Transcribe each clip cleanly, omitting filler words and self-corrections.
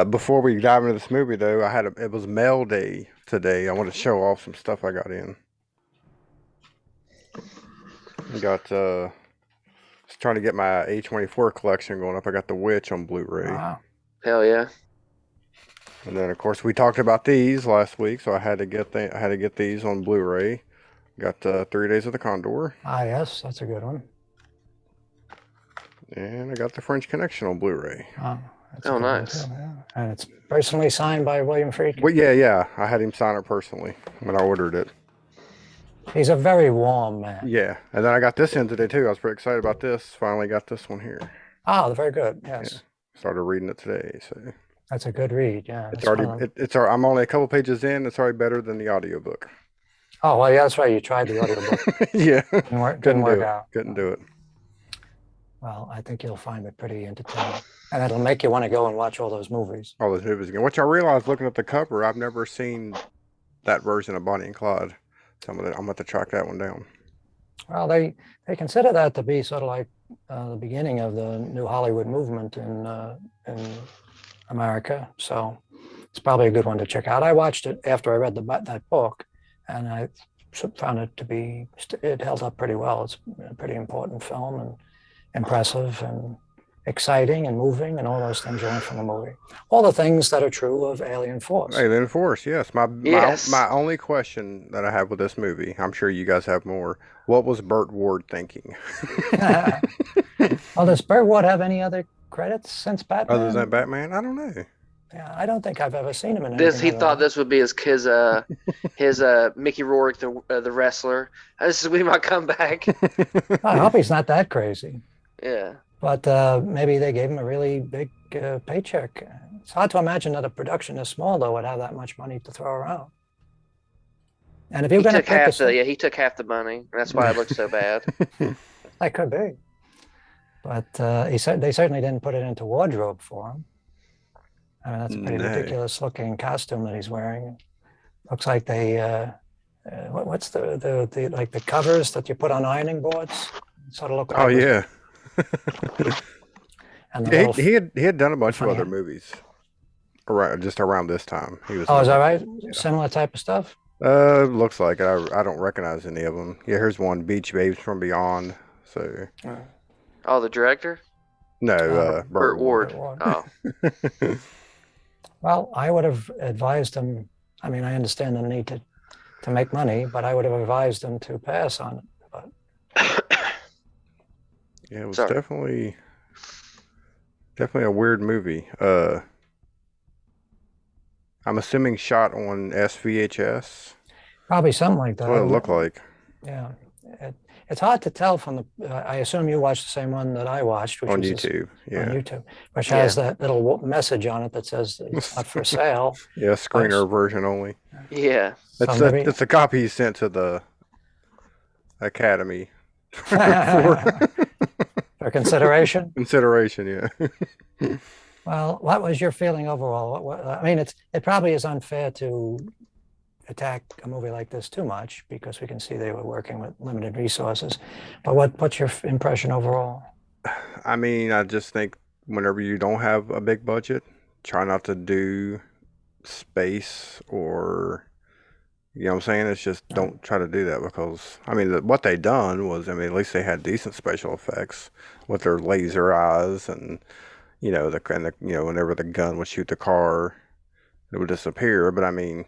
Before we dive into this movie, though, it was mail day today. I want to show off some stuff I got in. Got just trying to get my A24 collection going up. I got The Witch on Blu-ray, Wow. Hell yeah. and then of course we talked about these last week, so I had to get these on Blu-ray. Got 3 Days of the Condor, Ah, yes, that's a good one. and I got The French Connection on Blu-ray. Oh, that's a Oh, good one nice. too. Yeah. And it's personally signed by William Friedkin. Well, yeah, I had him sign it personally when I ordered it. He's a very warm man. Yeah, and then I got this in today too. I was pretty excited about this. Finally got this one here. Oh, very good. Yes, Started reading it today, so. that's a good read. Yeah, It's that's already one of them. I'm only a couple pages in. It's already better than the audiobook. Oh, well, yeah, that's right. You tried the audiobook. Yeah, Didn't work do it. out. Couldn't do it. Well, I think you'll find it pretty entertaining. And it'll make you want to go and watch all those movies. All those movies again. Which I realized looking at the cover, I've never seen that version of Bonnie and Clyde. So I'm gonna have to track that one down. Well, they consider that to be sort of like the beginning of the new Hollywood movement in America. So it's probably a good one to check out. I watched it after I read that book, and I found it to be, it held up pretty well. It's a pretty important film and impressive and exciting and moving and all those things you learn from the movie. All the things that are true of Alien Force. Alien Force, yes. Yes. My only question that I have with this movie, I'm sure you guys have more. What was Burt Ward thinking? Well, does Burt Ward have any other credits since Batman? Other than Batman? I don't know. Yeah, I don't think I've ever seen him in This anything he other thought than- this would be his Mickey Rourke the wrestler. This is be my comeback. I hope he's not that crazy. Yeah. But maybe they gave him a really big paycheck. It's hard to imagine that a production this small, though, would have that much money to throw around. And if you're He going to took pick half he took half the money. That's why it looks so bad. that could be. But he said they certainly didn't put it into wardrobe for him. I mean, that's a pretty No. ridiculous looking costume that he's wearing. Looks like they what's the like the covers that you put on ironing boards? Sort of look like Oh yeah. and the Yeah, little, he had done a bunch of funny- other movies around this time. He was. oh, is that right? Similar type of stuff? Looks like it. I don't recognize any of them. Yeah, here's one, Beach Babes from Beyond. So Oh, the director? no, Burt Ward. Burt Ward. Oh. Well, I would have advised him. I mean, I understand the need to make money, but I would have advised him to pass on it. But Yeah, it was Sorry. definitely a weird movie. I'm assuming shot on SVHS. probably something like that. That's what it looked like. Yeah, it's hard to tell from the. I assume you watched the same one that I watched, which On was YouTube. on Yeah. YouTube, which has that little message on it that says it's not for sale. Yeah, screener version only. Yeah. It's So a, maybe- it's a copy he sent to the Academy for For consideration. consideration, yeah. Well, what was your feeling overall? I mean, it probably is unfair to attack a movie like this too much because we can see they were working with limited resources. But what's your impression overall? I mean, I just think whenever you don't have a big budget, try not to do space or, you know what I'm saying? It's just don't try to do that because, I mean, what they done was, I mean, at least they had decent special effects with their laser eyes and, whenever the gun would shoot the car, it would disappear. But I mean,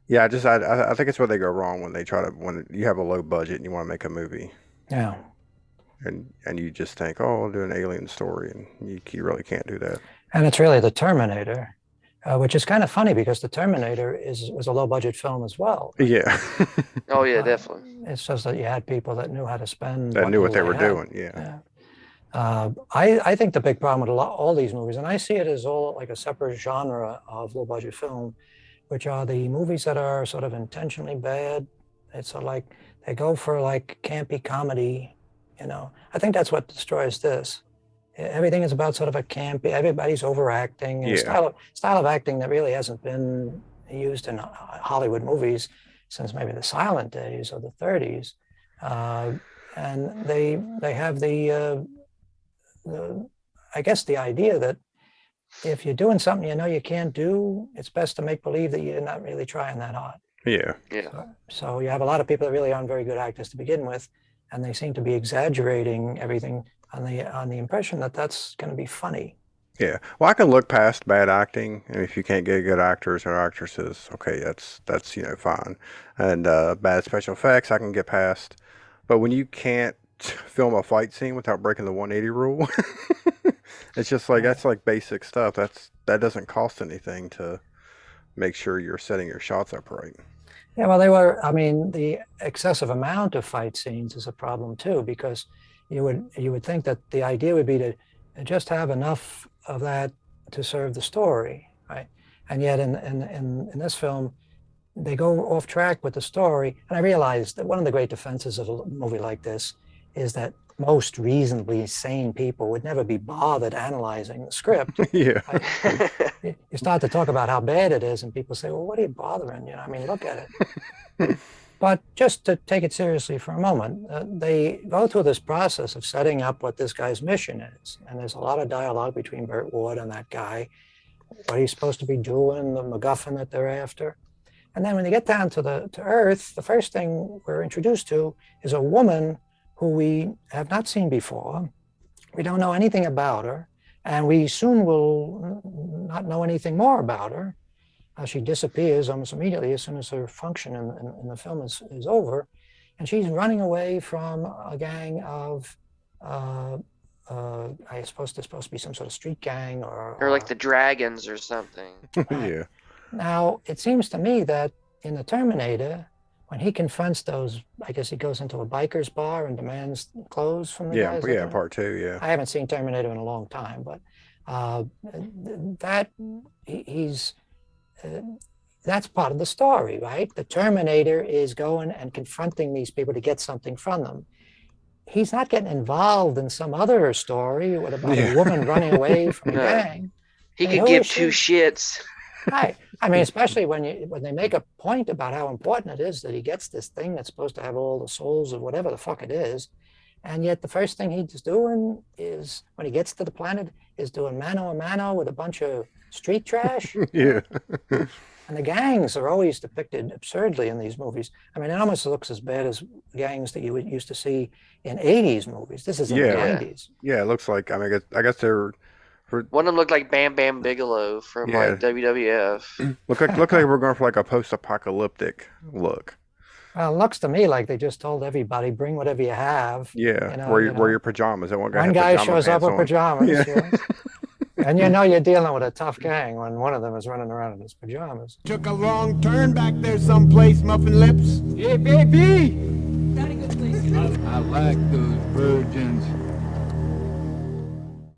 yeah, I think it's where they go wrong when you have a low budget and you want to make a movie. Yeah. And you just think, oh, I'll do an alien story, and you really can't do that. And it's really the Terminator, which is kind of funny because the Terminator was a low budget film as well. Yeah, Oh yeah, definitely. It's just that you had people that knew how to spend. I knew what they little were had. doing. Yeah, Yeah. I think the big problem with all these movies, and I see it as all like a separate genre of low budget film, which are the movies that are sort of intentionally bad. It's sort of like they go for like campy comedy, I think that's what destroys this. Everything is about sort of a campy, everybody's overacting and Yeah. style of acting that really hasn't been used in Hollywood movies since maybe the silent days or the 30s. And they have the I guess the idea that if you're doing something you know you can't do, it's best to make believe that you're not really trying that hard. Yeah. Yeah. So you have a lot of people that really aren't very good actors to begin with, and they seem to be exaggerating everything on the impression that that's going to be funny. Yeah. Well, I can look past bad acting, and if you can't get good actors or actresses, okay, that's fine. And bad special effects, I can get past. But when you can't film a fight scene without breaking the 180 rule, it's just like that's like basic stuff. That doesn't cost anything to make sure you're setting your shots up right. Yeah, well, they were. I mean, the excessive amount of fight scenes is a problem too, because you would think that the idea would be to just have enough of that to serve the story, right? And yet, in this film, they go off track with the story. And I realized that one of the great defenses of a movie like this is that most reasonably sane people would never be bothered analyzing the script. Yeah. You start to talk about how bad it is, and people say, "Well, what are you bothering?" I mean, look at it. But just to take it seriously for a moment, they go through this process of setting up what this guy's mission is, and there's a lot of dialogue between Burt Ward and that guy, what he's supposed to be doing, the MacGuffin that they're after. And then when they get down to Earth, the first thing we're introduced to is a woman who we have not seen before. We don't know anything about her, and we soon will not know anything more about her. She disappears almost immediately as soon as her function in the film is over, and she's running away from a gang of, I suppose there's supposed to be some sort of street gang or like the Dragons or something. Yeah. Now, it seems to me that in the Terminator, when he confronts those, I guess he goes into a biker's bar and demands clothes from the Yeah. guys. Yeah. Part 2. Yeah. I haven't seen Terminator in a long time, but that's part of the story, right? The Terminator is going and confronting these people to get something from them. He's not getting involved in some other story about a woman running away from a gang. He could give two shits. Right. I mean, especially when they make a point about how important it is that he gets this thing that's supposed to have all the souls of whatever the fuck it is. And yet the first thing he's doing is, when he gets to the planet, is doing mano a mano with a bunch of street trash. Yeah. And the gangs are always depicted absurdly in these movies. I mean, it almost looks as bad as gangs that you used to see in 80s movies. This is in the 90s. Yeah, it looks like, I mean, I guess they're... One of them looked like Bam Bam Bigelow from like WWF. Look like we're going for like a post-apocalyptic look. Well, it looks to me like they just told everybody, bring whatever you have. Yeah, wear your pajamas. That one guy shows up with pajamas. Yeah. Yes. And you know you're dealing with a tough gang when one of them is running around in his pajamas. Took a wrong turn back there someplace, Muffin Lips. Yeah, baby! I like those virgins.